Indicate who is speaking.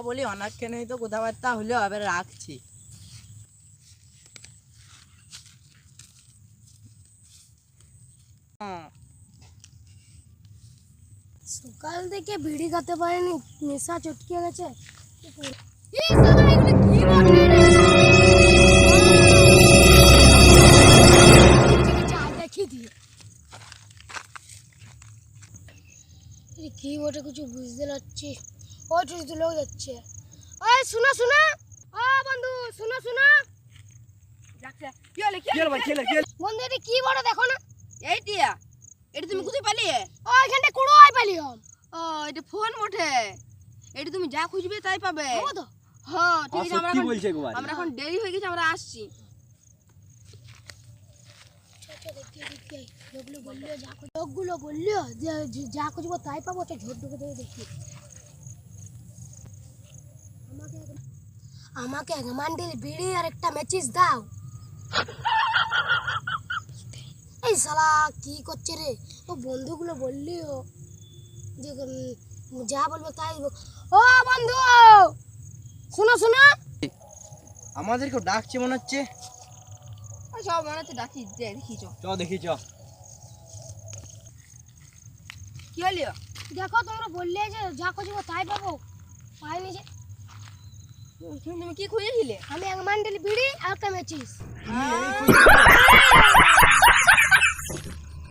Speaker 1: বলি অনেকখানেই তো কথাবার্তা হলেও এবার রাখছি।
Speaker 2: সকাল থেকে বিড়ি খেতে পারিনি, নেশা চটকে গেছে। কি বটে কিছু বুঝতে পারছি। ওই তো লোক যাচ্ছে। ওই শোনো শোনো, ও বন্ধু শোনো শোনো। বন্ধু এটা কি বড় দেখো না।
Speaker 1: এইটিয়া এটা তুমি কোথায় পালিয়ে?
Speaker 2: ও এখানে কুড়োয় পালিও।
Speaker 1: ও এটা ফোন মোটে, এটা তুমি যা খুঁজবে তাই পাবে।
Speaker 2: ও তো
Speaker 1: হ্যাঁ ঠিক আছে,
Speaker 3: কি বলছে গো?
Speaker 1: আমরা এখন দেরি হয়ে গেছে, আমরা আসছি।
Speaker 2: লোকগুলো বললো যে যা খুঁজবো তাই পাবো, তো ঝোট ঢুকে দেবে দেখি। আমাকে এক মান্ডিল বিড়ি আর একটা ম্যাচিস দাও। এই শালা কি করছে রে? ও বন্ধুগুলো বললিও যে যা বলবো তাই। ও বন্ধু শোনো শোনো,
Speaker 1: আমাদেরকে ডাকছে মনে হচ্ছে। সব মনে হচ্ছে ডাকি, দেখি
Speaker 3: চ দেখি চ।
Speaker 1: কি হলিও?
Speaker 2: দেখো তোমরা বললে যে যা খুঁজবো তাই পাবো, পাইনি যে।
Speaker 1: তুমি কি খুঁজেছিলে?
Speaker 2: আমি এক মান্ডিল বিড়ি আর একটা ম্যাচিস।